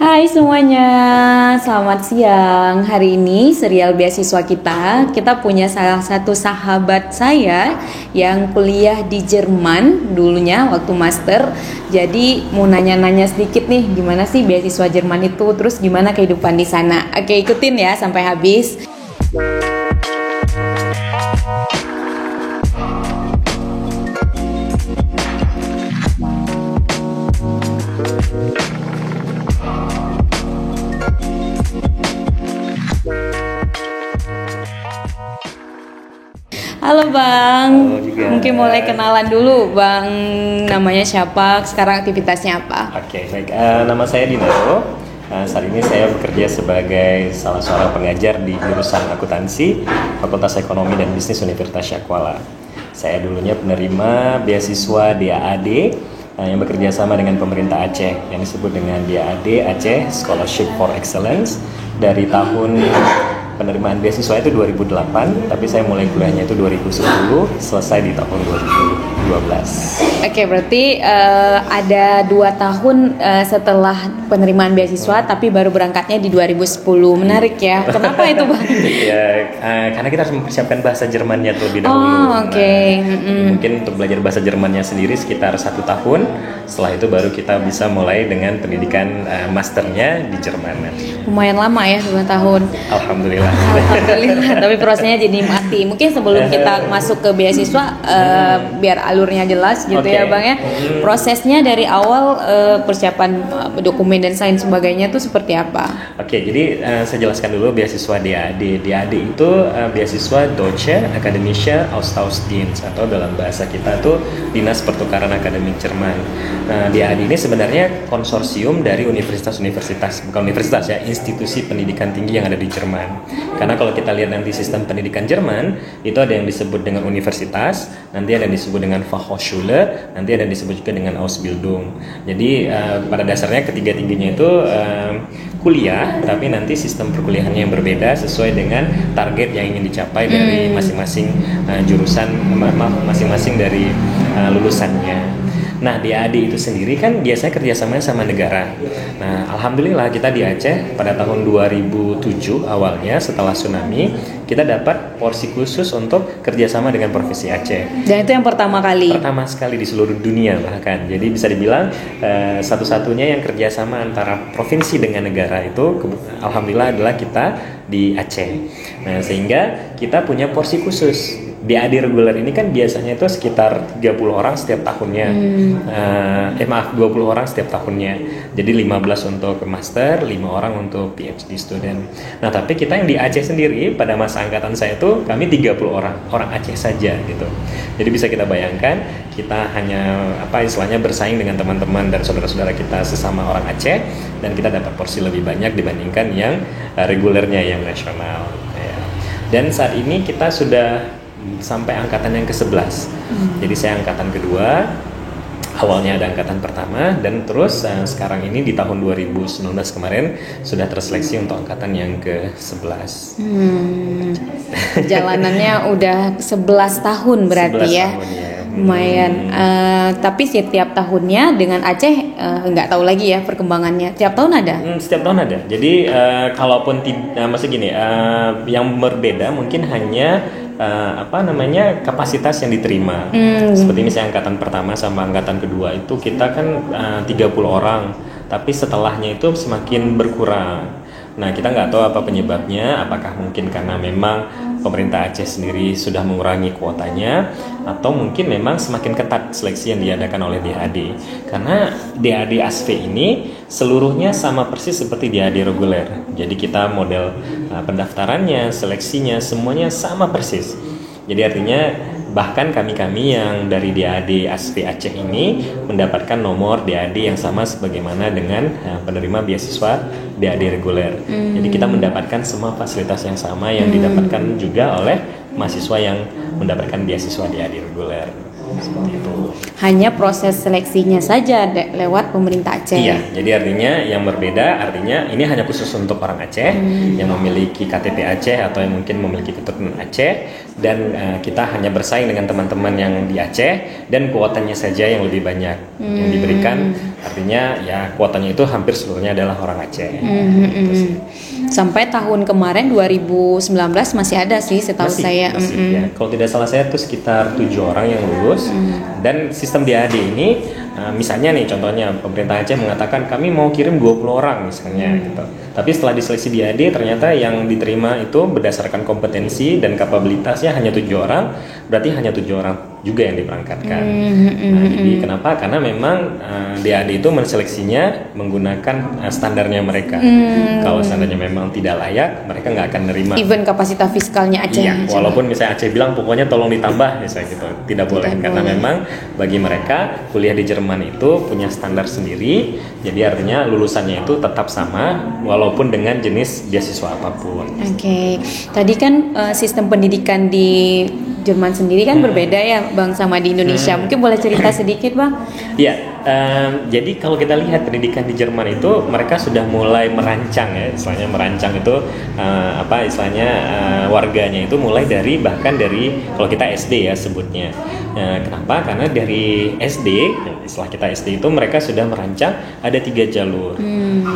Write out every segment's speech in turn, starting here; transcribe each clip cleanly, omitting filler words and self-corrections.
Hai semuanya, selamat siang. Hari ini serial beasiswa kita punya salah satu sahabat saya yang kuliah di Jerman dulunya waktu master. Jadi mau nanya-nanya sedikit nih, gimana sih beasiswa Jerman itu, terus gimana kehidupan di sana. Oke, ikutin ya sampai habis. Halo Bang, Halo juga. mungkin mulai kenalan dulu Bang, namanya siapa, sekarang aktivitasnya apa? Oke, baik. Nama saya Dinaro. Saat ini saya bekerja sebagai salah seorang pengajar di jurusan akuntansi Fakultas Ekonomi dan Bisnis Universitas Syakuala. Saya dulunya penerima beasiswa DAAD yang bekerja sama dengan pemerintah Aceh yang disebut dengan DAAD Aceh Scholarship for Excellence. Dari tahun penerimaan beasiswa itu 2008, tapi saya mulai kuliahnya itu 2010, selesai di tahun 2012. Oke, berarti ada 2 tahun setelah penerimaan beasiswa, tapi baru berangkatnya di 2010. Menarik ya, kenapa itu Bang? Ya, karena kita harus mempersiapkan bahasa Jermannya terlebih dahulu. Oh, oke. Mungkin untuk belajar bahasa Jermannya sendiri sekitar 1 tahun. Setelah itu baru kita bisa mulai dengan pendidikan masternya di Jerman. Lumayan lama ya, 2 tahun. Alhamdulillah. Alhamdulillah, tapi prosesnya jadi mati. Mungkin sebelum kita masuk ke beasiswa, biar alurnya jelas gitu ya Bang ya. Prosesnya dari awal persiapan dokumen dan lain sebagainya itu seperti apa? Oke, jadi saya jelaskan dulu beasiswa DAAD. DAAD itu beasiswa Deutsche Akademische Austauschdienst, atau dalam bahasa kita tuh Dinas Pertukaran Akademik Jerman. Nah, DAAD ini sebenarnya konsorsium dari universitas-universitas, bukan universitas ya, institusi pendidikan tinggi yang ada di Jerman. Karena kalau kita lihat nanti sistem pendidikan Jerman, itu ada yang disebut dengan universitas, nanti ada yang disebut dengan Fachhochschule, nanti ada yang disebut juga dengan Ausbildung. Jadi pada dasarnya ketiga-tiganya itu kuliah, tapi nanti sistem perkuliahannya yang berbeda sesuai dengan target yang ingin dicapai dari masing-masing jurusan, masing-masing dari lulusannya. Nah, di DAAD itu sendiri kan biasanya kerjasamanya sama negara. Nah, alhamdulillah kita di Aceh pada tahun 2007 awalnya setelah tsunami, kita dapat porsi khusus untuk kerjasama dengan Provinsi Aceh. Dan itu yang pertama kali? Pertama sekali di seluruh dunia bahkan. Jadi bisa dibilang satu-satunya yang kerjasama antara provinsi dengan negara itu alhamdulillah adalah kita di Aceh. Nah, sehingga kita punya porsi khusus. DAAD reguler ini kan biasanya itu sekitar 30 orang setiap tahunnya. 20 orang setiap tahunnya. Jadi 15 untuk master, 5 orang untuk PhD student. Nah, tapi kita yang di Aceh sendiri pada masa angkatan saya itu kami 30 orang Aceh saja gitu. Jadi bisa kita bayangkan kita hanya istilahnya bersaing dengan teman-teman dan saudara-saudara kita sesama orang Aceh, dan kita dapat porsi lebih banyak dibandingkan yang regulernya, yang nasional. Ya. Dan saat ini kita sudah sampai angkatan yang ke-11. Jadi saya angkatan kedua, awalnya ada angkatan pertama, dan terus sekarang ini di tahun 2019 kemarin sudah terseleksi untuk angkatan yang ke-11. Jalanannya udah 11 tahun berarti 11 ya. tahun, ya. Lumayan. Tapi setiap tahunnya dengan Aceh nggak tahu lagi ya perkembangannya. Tiap tahun ada? Setiap tahun ada. Jadi kalaupun maksud gini, yang berbeda mungkin hanya kapasitas yang diterima. Seperti misalnya angkatan pertama sama angkatan kedua itu kita kan 30 orang, tapi setelahnya itu semakin berkurang. Nah, kita nggak tahu apa penyebabnya, apakah mungkin karena memang pemerintah Aceh sendiri sudah mengurangi kuotanya, atau mungkin memang semakin ketat seleksi yang diadakan oleh DAAD. Karena DAAD ASV ini seluruhnya sama persis seperti DAAD reguler. Jadi kita model pendaftarannya, seleksinya, semuanya sama persis. Jadi artinya bahkan kami-kami yang dari DAAD ASV Aceh ini mendapatkan nomor DAAD yang sama sebagaimana dengan penerima beasiswa DAAD reguler. Jadi kita mendapatkan semua fasilitas yang sama yang didapatkan juga oleh mahasiswa yang mendapatkan beasiswa DAAD reguler. Seperti itu. Hanya proses seleksinya saja lewat pemerintah Aceh. Iya, jadi artinya yang berbeda, artinya ini hanya khusus untuk orang Aceh yang memiliki KTP Aceh atau yang mungkin memiliki keturunan Aceh, dan kita hanya bersaing dengan teman-teman yang di Aceh, dan kuotanya saja yang lebih banyak yang diberikan Artinya ya kuotanya itu hampir seluruhnya adalah orang Aceh. Gitu sih. Sampai tahun kemarin 2019 masih ada sih setahu saya. Masih, ya. Kalau tidak salah saya itu sekitar 7 orang yang lulus. Dan sistem DAD ini misalnya nih contohnya pemerintah Aceh mengatakan kami mau kirim 20 orang misalnya gitu. Tapi setelah diseleksi DAD ternyata yang diterima itu berdasarkan kompetensi dan kapabilitasnya hanya 7 orang, berarti hanya 7 orang juga yang diberangkatkan. Nah, jadi kenapa? Karena memang DAD itu menseleksinya menggunakan standarnya mereka. Kalau standarnya memang tidak layak, mereka nggak akan nerima. Even kapasitas fiskalnya Aceh. Iya, walaupun misalnya Aceh bilang pokoknya tolong ditambah misalnya gitu, tidak boleh karena memang bagi mereka kuliah di Jerman itu punya standar sendiri. Jadi artinya lulusannya itu tetap sama walaupun dengan jenis beasiswa apapun. Oke. Tadi kan sistem pendidikan di Jerman sendiri kan berbeda ya Bang sama di Indonesia. Mungkin boleh cerita sedikit Bang? Iya, jadi kalau kita lihat pendidikan di Jerman itu mereka sudah mulai merancang ya, istilahnya merancang itu warganya itu mulai dari bahkan dari kalau kita SD ya sebutnya. Kenapa? Karena dari SD, setelah kita SD itu mereka sudah merancang ada 3 jalur.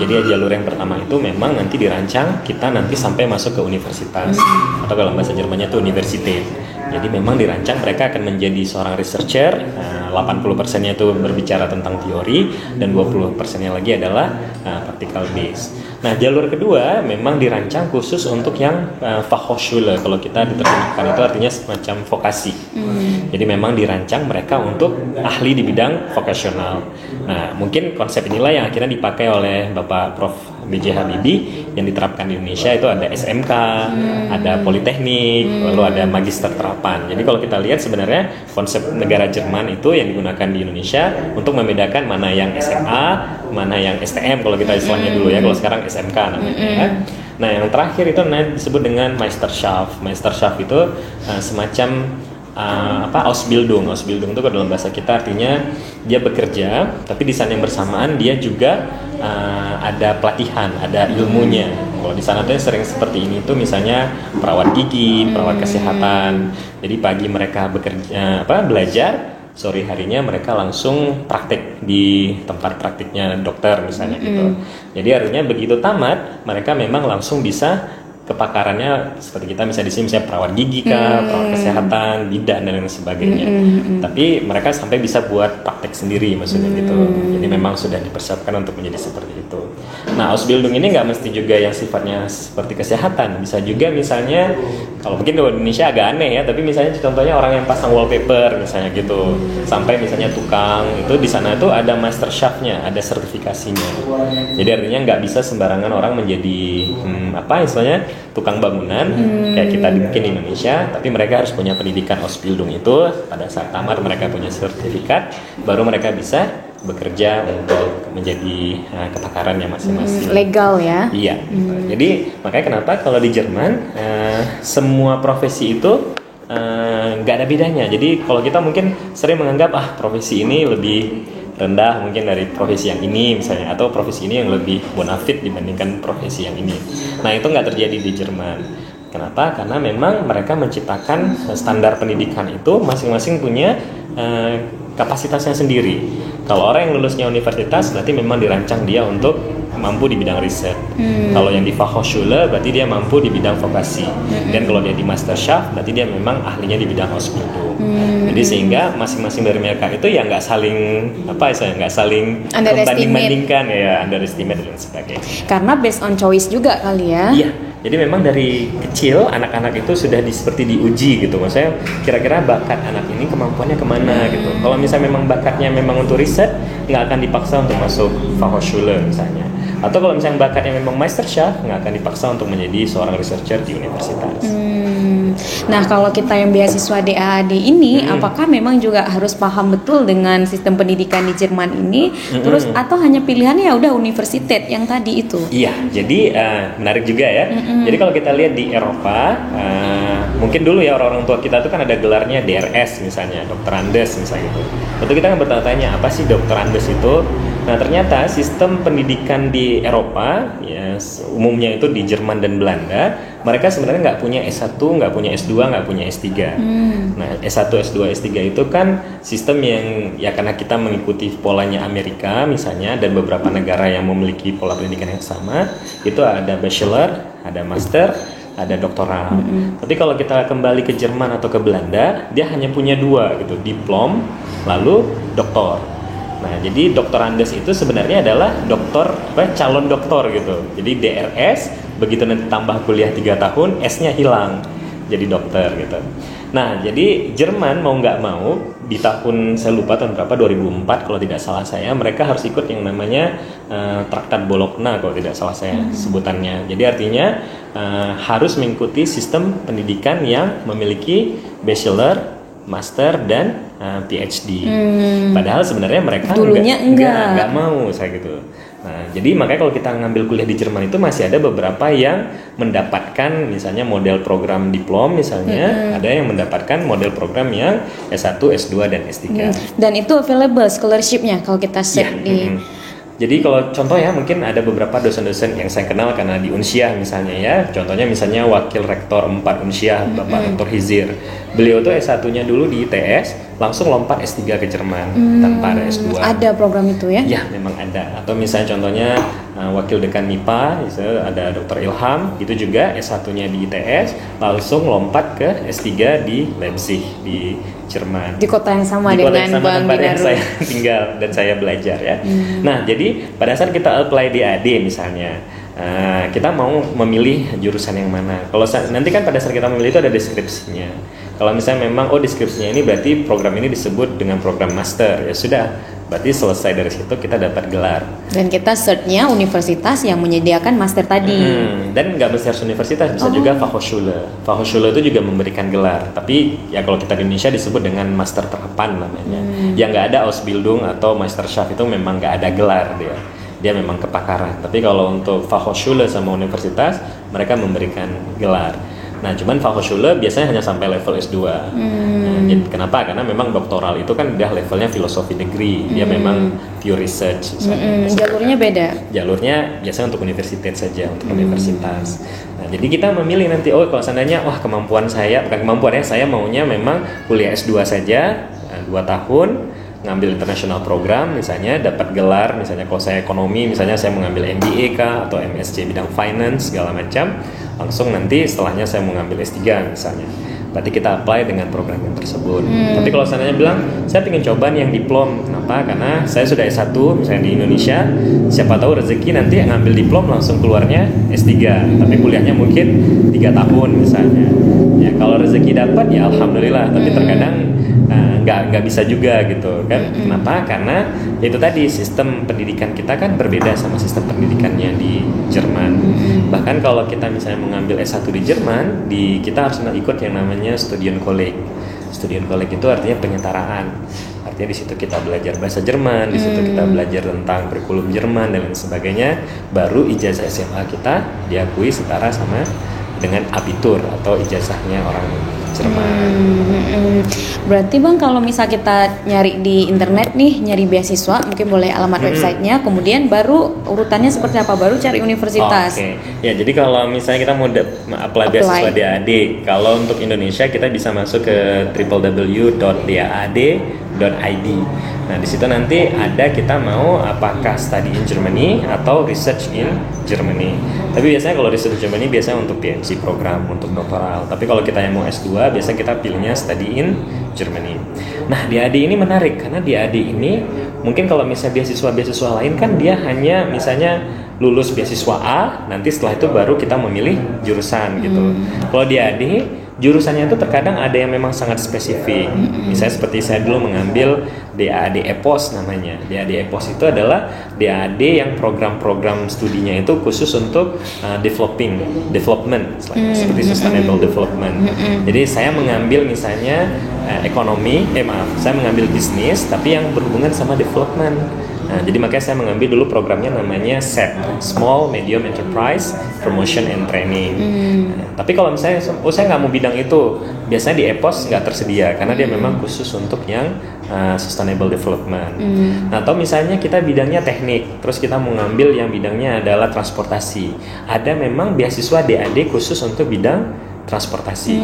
Jadi jalur yang pertama itu memang nanti dirancang kita nanti sampai masuk ke universitas atau kalau bahasa Jermannya itu Universität. Jadi memang dirancang mereka akan menjadi seorang researcher, 80%-nya itu berbicara tentang teori dan 20%-nya lagi adalah practical base. Nah, jalur kedua memang dirancang khusus untuk yang Fachhochschule, kalau kita diterjemahkan itu artinya semacam vokasi. Jadi memang dirancang mereka untuk ahli di bidang vokasional. Nah, mungkin konsep inilah yang akhirnya dipakai oleh Bapak Prof. B.J. Habibie yang diterapkan di Indonesia itu ada SMK, ada Politeknik, lalu ada Magister Terapan. Jadi kalau kita lihat sebenarnya konsep negara Jerman itu yang digunakan di Indonesia untuk membedakan mana yang SMA, mana yang STM kalau kita istilahnya dulu ya, kalau sekarang SMK namanya. Nah yang terakhir itu disebut dengan Meisterschaft. Meisterschaft itu semacam Ausbildung. Ausbildung itu dalam bahasa kita artinya dia bekerja, tapi di sana yang bersamaan dia juga ada pelatihan, ada ilmunya. Kalau di sana tuh sering seperti ini tuh misalnya perawat gigi, perawat kesehatan. Jadi pagi mereka bekerja belajar, sore harinya mereka langsung praktek di tempat praktiknya dokter misalnya gitu. Jadi artinya begitu tamat mereka memang langsung bisa kepakarannya seperti kita misalnya di sini misalnya perawat gigi perawat kesehatan, bidan dan lain sebagainya. Tapi mereka sampai bisa buat praktek sendiri maksudnya gitu. Jadi memang sudah dipersiapkan untuk menjadi seperti itu. Nah, Ausbildung ini nggak mesti juga yang sifatnya seperti kesehatan. Bisa juga misalnya kalau mungkin di Indonesia agak aneh ya, tapi misalnya contohnya orang yang pasang wallpaper misalnya gitu. Sampai misalnya tukang itu di sana itu ada Meisterschaft-nya, ada sertifikasinya. Jadi artinya nggak bisa sembarangan orang menjadi istilahnya tukang bangunan kayak kita mungkin di Indonesia, tapi mereka harus punya pendidikan Ausbildung itu. Pada saat tamat mereka punya sertifikat, baru mereka bisa bekerja untuk menjadi kepakarannya masing-masing. Legal ya? Iya. Jadi makanya kenapa kalau di Jerman semua profesi itu nggak ada bedanya. Jadi kalau kita mungkin sering menganggap profesi ini lebih rendah mungkin dari profesi yang ini misalnya, atau profesi ini yang lebih bonafit dibandingkan profesi yang ini. Nah itu nggak terjadi di Jerman. Kenapa? Karena memang mereka menciptakan standar pendidikan itu masing-masing punya kapasitasnya sendiri. Kalau orang yang lulusnya universitas berarti memang dirancang dia untuk mampu di bidang riset. Kalau yang di Fachhochschule berarti dia mampu di bidang vokasi. Dan kalau dia di Meisterschaft berarti dia memang ahlinya di bidang Ausbildung. Jadi sehingga masing-masing dari mereka itu ya nggak saling membanding-bandingkan ya, underestimate dan sebagainya. Karena based on choice juga kali ya. Iya. Jadi memang dari kecil anak-anak itu sudah seperti diuji gitu. Maksudnya kira-kira bakat anak ini kemampuannya kemana gitu. Kalau misalnya memang bakatnya memang untuk riset, nggak akan dipaksa untuk masuk Fachhochschule misalnya. Atau kalau misalnya bakatnya memang Meisterschaft, nggak akan dipaksa untuk menjadi seorang researcher di universitas. Nah kalau kita yang beasiswa DAAD ini, apakah memang juga harus paham betul dengan sistem pendidikan di Jerman ini, terus atau hanya pilihannya ya udah universitas yang tadi itu? Iya, jadi menarik juga ya. Jadi kalau kita lihat di Eropa, mungkin dulu ya orang-orang tua kita itu kan ada gelarnya DRS misalnya, Dokter Andes misalnya gitu. Tentu kita kan bertanya-tanya apa sih Dokter Andes itu? Nah, ternyata sistem pendidikan di Eropa, ya umumnya itu di Jerman dan Belanda, mereka sebenarnya nggak punya S1, nggak punya S2, nggak punya S3. Nah, S1, S2, S3 itu kan sistem yang ya karena kita mengikuti polanya Amerika misalnya dan beberapa negara yang memiliki pola pendidikan yang sama, itu ada bachelor, ada master, ada doktoral. Tapi kalau kita kembali ke Jerman atau ke Belanda, dia hanya punya 2 gitu, diplom lalu doktor. Nah, jadi doktor Andes itu sebenarnya adalah calon doktor gitu. Jadi DRS, begitu nanti tambah kuliah 3 tahun, S-nya hilang, jadi dokter gitu. Nah, jadi Jerman mau nggak mau di tahun, saya lupa tahun berapa, 2004 kalau tidak salah saya, mereka harus ikut yang namanya Traktat Bologna kalau tidak salah saya sebutannya. Jadi artinya harus mengikuti sistem pendidikan yang memiliki bachelor, master dan PhD. Padahal sebenarnya mereka dulunya nggak mau saya gitu. Nah, jadi makanya kalau kita ngambil kuliah di Jerman itu masih ada beberapa yang mendapatkan misalnya model program diplom misalnya, ada yang mendapatkan model program yang S1, S2 dan S3. Dan itu available scholarship-nya kalau kita search di. Jadi kalau contoh ya, mungkin ada beberapa dosen-dosen yang saya kenal karena di Unsyah misalnya ya. Contohnya misalnya Wakil Rektor 4 Unsyah, Bapak Dr. Hizir. Beliau tuh S1-nya dulu di ITS, langsung lompat S3 ke Jerman tanpa ada S2. Ada program itu ya? Ya, memang ada. Atau misalnya contohnya Wakil Dekan MIPA, ada Dr. Ilham, itu juga S1-nya di ITS, langsung lompat ke S3 di Leipzig, di Jerman. Di kota yang sama dengan Bang tempat yang Binaru. saya tinggal dan saya belajar ya. Nah, jadi pada saat kita apply di AD misalnya, kita mau memilih jurusan yang mana. Kalau nanti kan pada saat kita memilih itu ada deskripsinya. Kalau misalnya memang deskripsinya ini berarti program ini disebut dengan program master, ya sudah, berarti selesai dari situ kita dapat gelar. Dan kita search-nya universitas yang menyediakan master tadi. Dan nggak mesti harus universitas, bisa juga Fachhochschule. Fachhochschule itu juga memberikan gelar, tapi ya kalau kita di Indonesia disebut dengan master terdepan namanya. Yang nggak ada Ausbildung atau Meisterschaft itu memang nggak ada gelar dia memang kepakaran. Tapi kalau untuk Fachhochschule sama universitas, mereka memberikan gelar. Nah, cuman Fachhochschule biasanya hanya sampai level S2. Jadi kenapa? Karena memang doktoral itu kan udah levelnya filosofi degree. Dia memang pure research. Jalurnya beda. Jalurnya biasanya untuk universitas saja, untuk universitas. Nah, jadi kita memilih nanti, kalau seandainya, kemampuan saya, bukan kemampuan ya, saya maunya memang kuliah S2 saja, 2 tahun, ngambil international program misalnya, dapat gelar, misalnya kalau saya ekonomi, misalnya saya mengambil MBA kah, atau MSc bidang finance, segala macam, langsung nanti setelahnya saya mau ngambil S3 misalnya. Berarti kita apply dengan program yang tersebut. Tapi kalau seandainya bilang, saya ingin coba nih yang diplom. Kenapa? Karena saya sudah S1 misalnya di Indonesia, siapa tahu rezeki nanti ngambil diplom langsung keluarnya S3, tapi kuliahnya mungkin 3 tahun misalnya. Ya kalau rezeki dapat ya alhamdulillah, tapi terkadang nggak bisa juga gitu kan. Kenapa? Karena itu tadi sistem pendidikan kita kan berbeda sama sistem pendidikannya di Jerman. Bahkan kalau kita misalnya mengambil S1 di Jerman, kita harus ikut yang namanya Studienkolleg. Studienkolleg itu artinya penyetaraan. Artinya di situ kita belajar bahasa Jerman, di situ kita belajar tentang kurikulum Jerman dan lain sebagainya. Baru ijazah SMA kita diakui setara sama dengan abitur atau ijazahnya orang Jerman. Berarti Bang, kalau misal kita nyari di internet nih, nyari beasiswa, mungkin boleh alamat websitenya, kemudian baru urutannya seperti apa, baru cari universitas. Oke. Ya, jadi kalau misalnya kita mau apply beasiswa DAAD, kalau untuk Indonesia kita bisa masuk ke www.daad.id. Nah, di situ nanti ada kita mau apakah study in Germany atau research in Germany. Tapi biasanya kalau research in Germany biasanya untuk PhD program, untuk doktoral. Tapi kalau kita yang mau S2, biasanya kita pilihnya study in Germany. Nah, di AD ini menarik karena di AD ini mungkin kalau misalnya beasiswa lain kan dia hanya misalnya lulus beasiswa A, nanti setelah itu baru kita memilih jurusan gitu. Kalau di AD jurusannya itu terkadang ada yang memang sangat spesifik. Misalnya seperti saya dulu mengambil DAAD EPOS namanya. DAAD EPOS itu adalah DAAD yang program-program studinya itu khusus untuk development, seperti sustainable development. Jadi saya mengambil misalnya saya mengambil bisnis tapi yang berhubungan sama development. Nah, jadi makanya saya mengambil dulu programnya namanya SEP, Small Medium Enterprise Promotion and Training. Nah, tapi kalau misalnya, saya nggak mau bidang itu, biasanya di EPOS nggak tersedia karena dia memang khusus untuk yang sustainable development. Nah, atau misalnya kita bidangnya teknik, terus kita mau ngambil yang bidangnya adalah transportasi. Ada memang beasiswa DAD khusus untuk bidang transportasi.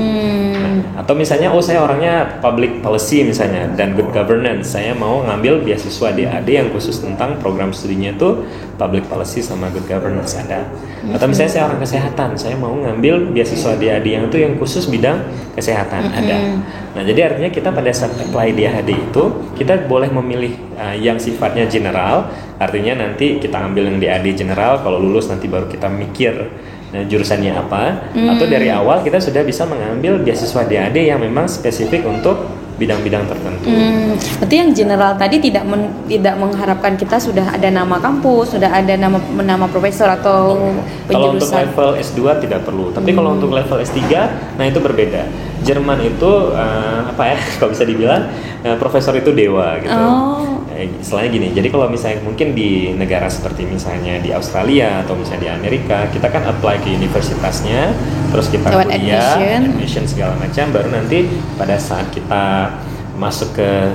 Nah, atau misalnya saya orangnya public policy misalnya dan good governance, saya mau ngambil beasiswa DAD yang khusus tentang program studinya itu public policy sama good governance ada. Atau misalnya saya orang kesehatan, saya mau ngambil beasiswa DAD yang itu yang khusus bidang kesehatan ada. Nah, jadi artinya kita pada saat apply DAD itu kita boleh memilih yang sifatnya general, artinya nanti kita ambil yang DAD general, kalau lulus nanti baru kita mikir jurusannya apa, atau dari awal kita sudah bisa mengambil beasiswa DAD yang memang spesifik untuk bidang-bidang tertentu. Berarti yang general tadi tidak mengharapkan kita sudah ada nama kampus, sudah ada nama profesor atau penjurusan. Kalau untuk level S2 tidak perlu, tapi kalau untuk level S3, nah itu berbeda. Jerman itu kalau bisa dibilang profesor itu dewa gitu. Istilahnya gini, jadi kalau misalnya mungkin di negara seperti misalnya di Australia atau misalnya di Amerika, kita kan apply ke universitasnya, terus kita lewat kuliah, admission segala macam, baru nanti pada saat kita masuk ke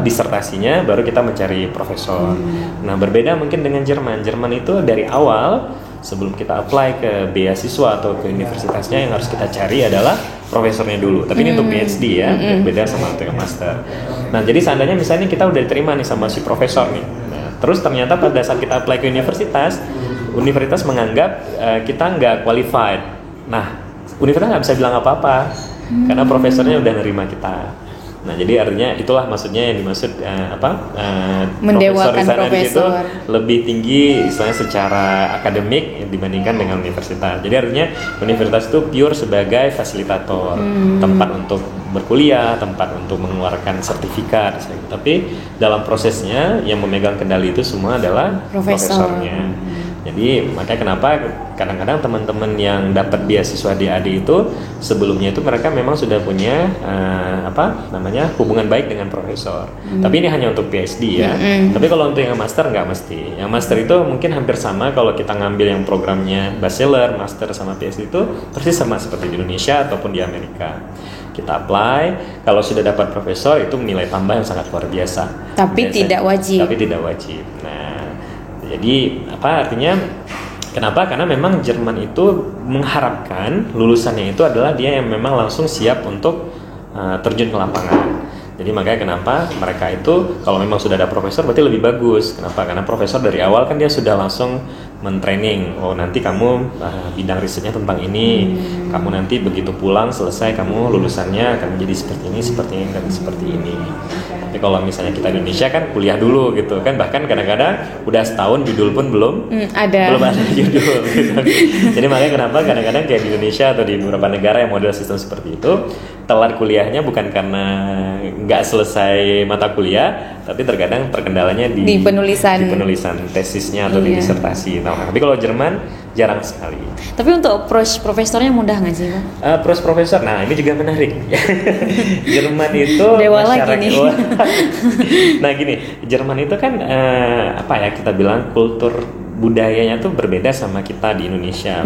disertasinya baru kita mencari profesor. Nah, berbeda mungkin dengan Jerman. Jerman itu dari awal sebelum kita apply ke beasiswa atau ke universitasnya yang harus kita cari adalah profesornya dulu. Tapi ini untuk PhD ya, beda sama untuk yang master. Nah, jadi seandainya misalnya kita udah diterima nih sama si profesor nih. Nah, terus ternyata pada saat kita apply ke universitas menganggap kita nggak qualified. Nah, universitas nggak bisa bilang apa-apa karena profesornya udah nerima kita. Nah, jadi artinya itulah maksudnya yang dimaksud mendewakan profesor di sana profesor. itu lebih tinggi istilahnya secara akademik dibandingkan dengan universitas. Jadi artinya universitas itu pure sebagai fasilitator, tempat untuk berkuliah, tempat untuk mengeluarkan sertifikat. Tapi dalam prosesnya yang memegang kendali itu semua adalah profesornya. Jadi makanya kenapa kadang-kadang teman-teman yang dapat beasiswa DAD itu sebelumnya itu mereka memang sudah punya hubungan baik dengan profesor. Tapi ini hanya untuk PhD ya. Tapi kalau untuk yang master nggak mesti. Yang master itu mungkin hampir sama kalau kita ngambil yang programnya bachelor, master sama PhD itu persis sama seperti di Indonesia ataupun di Amerika. Kita apply, kalau sudah dapat profesor itu nilai tambah yang sangat luar biasa. Tapi tidak wajib. Nah, jadi artinya kenapa? Karena memang Jerman itu mengharapkan lulusannya itu adalah dia yang memang langsung siap untuk terjun ke lapangan. Jadi makanya kenapa mereka itu kalau memang sudah ada profesor berarti lebih bagus. Kenapa? Karena profesor dari awal kan dia sudah langsung mentraining. Oh, nanti kamu bidang risetnya tentang ini. Kamu nanti begitu pulang selesai kamu lulusannya akan menjadi seperti ini, seperti ini, dan seperti ini. Tapi kalau misalnya kita di Indonesia kan kuliah dulu gitu kan, bahkan kadang-kadang udah setahun judul pun belum ada judul gitu. Jadi makanya kenapa kadang-kadang kayak di Indonesia atau di beberapa negara yang model sistem seperti itu telat kuliahnya bukan karena nggak selesai mata kuliah, tapi terkadang terkendalanya di penulisan tesisnya atau di disertasi. Nah, tapi kalau Jerman jarang sekali. Tapi untuk profesornya mudah nggak sih, Pak? Profesor, nah ini juga menarik. Jerman itu Nah gini, Jerman itu kan kita bilang kultur budayanya tuh berbeda sama kita di Indonesia.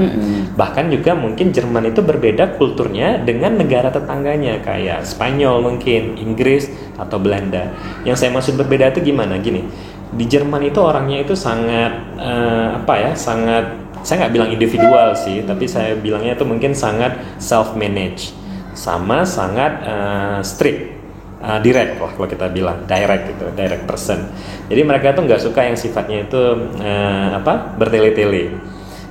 Bahkan juga mungkin Jerman itu berbeda kulturnya dengan negara tetangganya kayak Spanyol mungkin, Inggris atau Belanda. Yang saya maksud berbeda itu gimana? Gini, di Jerman itu orangnya itu sangat saya nggak bilang individual sih, tapi saya bilangnya itu mungkin sangat self-managed sama sangat strict. Direct lah kalau kita bilang direct person. Jadi mereka tuh nggak suka yang sifatnya itu bertele-tele.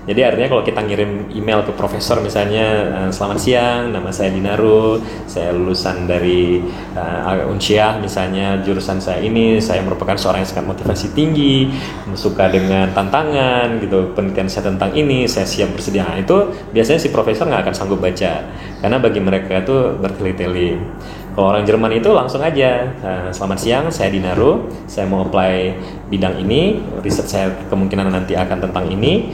Jadi artinya kalau kita ngirim email ke profesor misalnya, selamat siang, nama saya Dinaru, saya lulusan dari Unsyah misalnya, jurusan saya ini, saya merupakan seorang yang sangat motivasi tinggi, suka dengan tantangan gitu, penelitian saya tentang ini, saya siap bersedia. Nah, itu biasanya si profesor nggak akan sanggup baca, karena bagi mereka itu bertele-tele. Kalau orang Jerman itu langsung aja, selamat siang, saya Dinaru, saya mau apply bidang ini, riset saya kemungkinan nanti akan tentang ini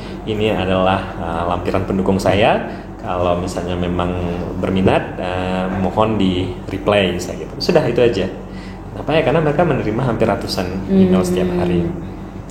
adalah lampiran pendukung saya, kalau misalnya memang berminat, mohon di reply saya gitu. Sudah itu aja. Apa ya? Karena mereka menerima hampir ratusan email setiap hari.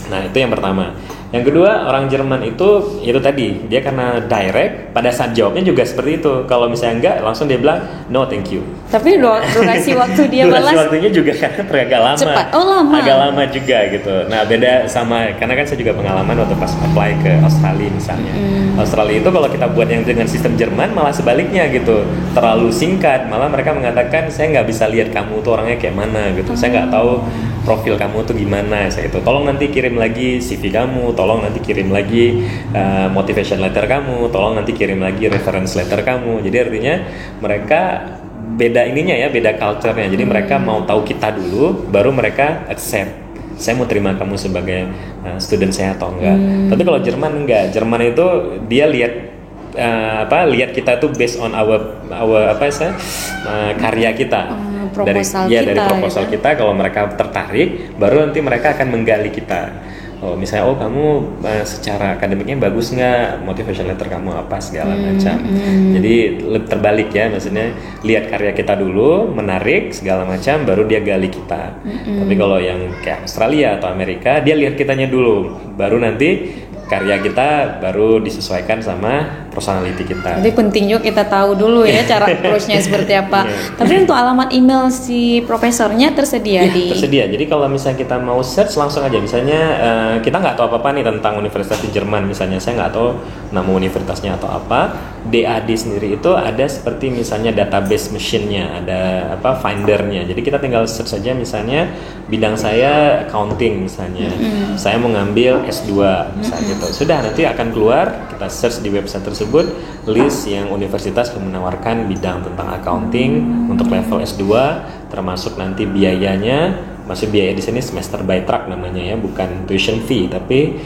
Nah, itu yang pertama. Yang kedua, orang Jerman itu tadi, dia karena direct, pada saat jawabnya juga seperti itu. Kalau misalnya enggak, langsung dia bilang no thank you. Tapi durasi waktu dia balas, durasi waktunya juga kan agak lama. Cepat. Oh, lama. Agak lama juga gitu. Nah, beda sama, karena kan saya juga pengalaman waktu pas apply ke Australia misalnya. Australia itu kalau kita buat yang dengan sistem Jerman malah sebaliknya gitu. Terlalu singkat, malah mereka mengatakan saya nggak bisa lihat kamu tuh orangnya kayak mana gitu. Saya nggak tahu profil kamu tuh gimana. Saya itu tolong nanti kirim lagi CV kamu, tolong nanti kirim lagi motivation letter kamu, tolong nanti kirim lagi reference letter kamu. Jadi artinya mereka beda ininya ya, beda culture-nya. Jadi mereka mau tahu kita dulu, baru mereka accept. Saya mau terima kamu sebagai student saya atau enggak. Tapi kalau Jerman enggak. Jerman itu dia lihat lihat kita tuh based on our karya kita. Proposal dari proposal kita. Kalau mereka tertarik, baru nanti mereka akan menggali kita. Oh, misalnya kamu secara akademiknya bagus nggak, motivation letter kamu apa segala macam. Jadi terbalik ya, maksudnya lihat karya kita dulu, menarik segala macam, baru dia gali kita. Tapi kalau yang kayak Australia atau Amerika, dia lihat kitanya dulu, baru nanti karya kita baru disesuaikan sama personality kita. Jadi penting juga kita tahu dulu ya cara approach-nya seperti apa. Tapi untuk alamat email si profesornya tersedia tersedia. Jadi kalau misalnya kita mau search langsung aja. Misalnya kita nggak tahu apa-apa nih tentang universitas di Jerman. Misalnya saya nggak tahu nama universitasnya atau apa. DAD sendiri itu ada seperti misalnya database machine-nya, ada findernya. Jadi kita tinggal search saja misalnya bidang saya accounting misalnya. Saya mau ngambil S2 misalnya gitu. Sudah nanti akan keluar, kita search di website tersebut list yang universitas yang menawarkan bidang tentang accounting untuk level S2, termasuk nanti biayanya. Masih biaya di sini semester by track namanya ya, bukan tuition fee, tapi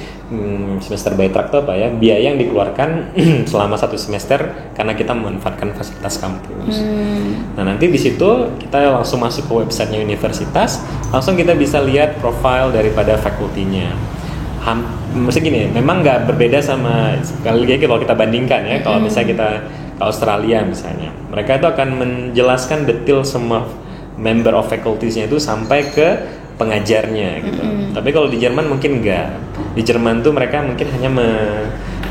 semester by track itu apa ya? Biaya yang dikeluarkan selama 1 semester karena kita memanfaatkan fasilitas kampus. Nah, nanti di situ kita langsung masuk ke websitenya universitas, langsung kita bisa lihat profile daripada fakultinya. Maksudnya gini, memang nggak berbeda sama sekali lagi kalau kita bandingkan ya. Kalau misalnya kita ke Australia misalnya, mereka itu akan menjelaskan detail semua member of faculties-nya itu sampai ke pengajarnya gitu. Tapi kalau di Jerman mungkin enggak. Di Jerman tuh mereka mungkin hanya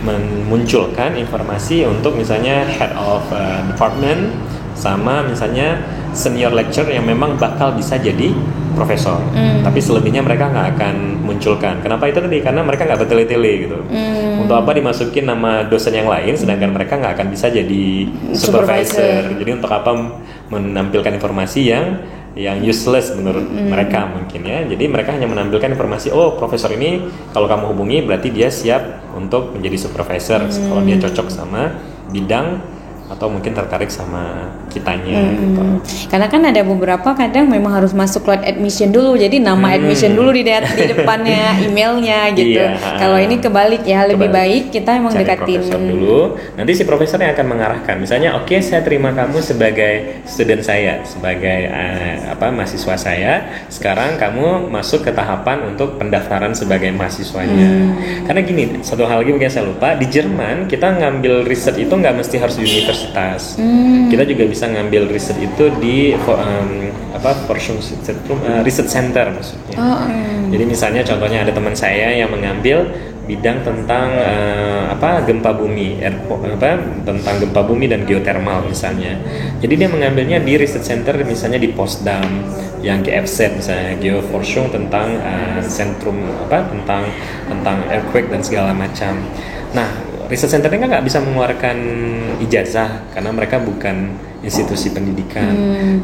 memunculkan informasi untuk misalnya head of department sama misalnya senior lecturer yang memang bakal bisa jadi profesor. Tapi selebihnya mereka nggak akan munculkan. Kenapa itu tadi? Karena mereka nggak bertele-tele gitu. Untuk apa dimasukin nama dosen yang lain sedangkan mereka nggak akan bisa jadi supervisor. Jadi untuk apa menampilkan informasi yang useless menurut mereka mungkin ya. Jadi mereka hanya menampilkan informasi, oh profesor ini kalau kamu hubungi berarti dia siap untuk menjadi supervisor kalau dia cocok sama bidang atau mungkin tertarik sama kitanya gitu. Karena kan ada beberapa kadang memang harus masuk lewat admission dulu, jadi nama admission dulu di depannya emailnya gitu. Kalau ini kebalik ya, lebih baik kita memang dekatin profesor dulu. Nanti si profesor yang akan mengarahkan. Misalnya, oke, saya terima kamu sebagai student saya, sebagai mahasiswa saya. Sekarang kamu masuk ke tahapan untuk pendaftaran sebagai mahasiswanya. Karena gini, satu hal lagi mungkin saya lupa, di Jerman kita ngambil riset itu nggak mesti harus di universitas. Kita juga bisa ngambil riset itu di research center maksudnya. Jadi misalnya contohnya ada teman saya yang mengambil bidang tentang gempa bumi, tentang gempa bumi dan geothermal misalnya. Jadi dia mengambilnya di research center misalnya di Potsdam, yang GFZ misalnya, Geoforschung tentang sentrum tentang earthquake dan segala macam. Nah, research center ini kan nggak bisa mengeluarkan ijazah karena mereka bukan institusi pendidikan.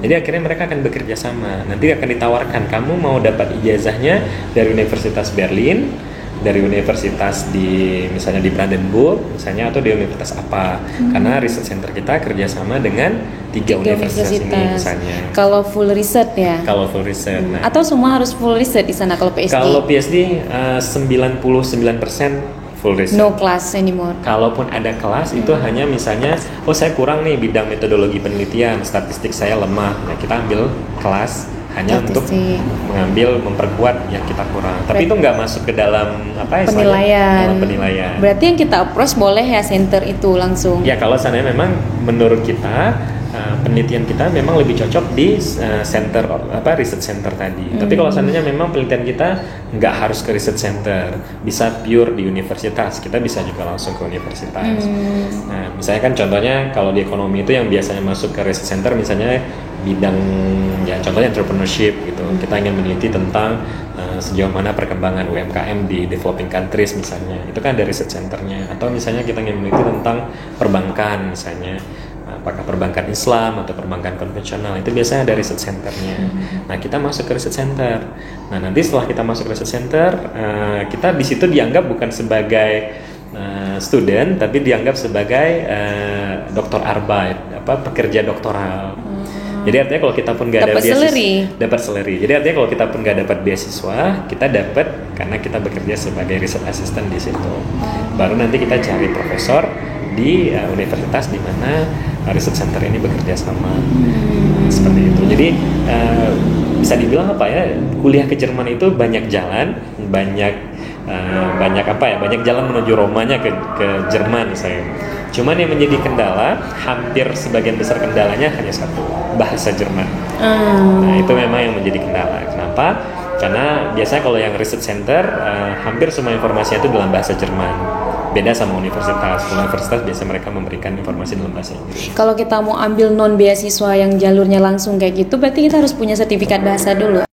Jadi akhirnya mereka akan bekerja sama. Nanti akan ditawarkan, kamu mau dapat ijazahnya dari Universitas Berlin, dari universitas misalnya di Brandenburg misalnya, atau di universitas apa. Karena research center kita kerjasama dengan 3 universitas ini misalnya. Kalau full riset ya? Kalau full riset. Nah, atau semua harus full riset di sana kalau PhD? Kalau PhD 99% full riset. No class anymore. Kalaupun ada kelas itu hanya misalnya, oh saya kurang nih bidang metodologi penelitian, statistik saya lemah. Nah, kita ambil kelas hanya untuk memperkuat yang kita kurang. Tapi itu nggak masuk ke dalam penilaian. Dalam penilaian. Berarti yang kita approach boleh ya center itu langsung. Ya kalau seandainya memang menurut kita penelitian kita memang lebih cocok di center research center tadi. Tapi kalau seandainya memang penelitian kita nggak harus ke research center, bisa pure di universitas, kita bisa juga langsung ke universitas. Nah, misalnya kan contohnya kalau di ekonomi itu yang biasanya masuk ke research center misalnya bidang ya contohnya entrepreneurship gitu. Kita ingin meneliti tentang sejauh mana perkembangan UMKM di developing countries misalnya. Itu kan dari research centernya. Atau misalnya kita ingin meneliti tentang perbankan misalnya. Apakah perbankan Islam atau perbankan konvensional, itu biasanya dari research centernya. Nah, kita masuk ke research center. Nah, nanti setelah kita masuk ke research center, kita di situ dianggap bukan sebagai student, tapi dianggap sebagai doktor Arbeit, pekerja doktoral. Jadi artinya kalau kita pun nggak ada beasiswa, dapat salary. Jadi artinya kalau kita pun nggak dapat beasiswa, kita dapat karena kita bekerja sebagai research assistant di situ. Baru nanti kita cari profesor di universitas di mana research center ini bekerja sama. Seperti itu. Jadi bisa dibilang kuliah ke Jerman itu banyak jalan, banyak jalan menuju Romanya ke Jerman saya. Cuman yang menjadi kendala, hampir sebagian besar kendalanya hanya satu, bahasa Jerman. Nah, itu memang yang menjadi kendala. Kenapa? Karena biasanya kalau yang research center, hampir semua informasinya itu dalam bahasa Jerman. Beda sama universitas. Kalau universitas biasa mereka memberikan informasi dalam bahasa Inggris. Kalau kita mau ambil non beasiswa yang jalurnya langsung kayak gitu, berarti kita harus punya sertifikat bahasa dulu.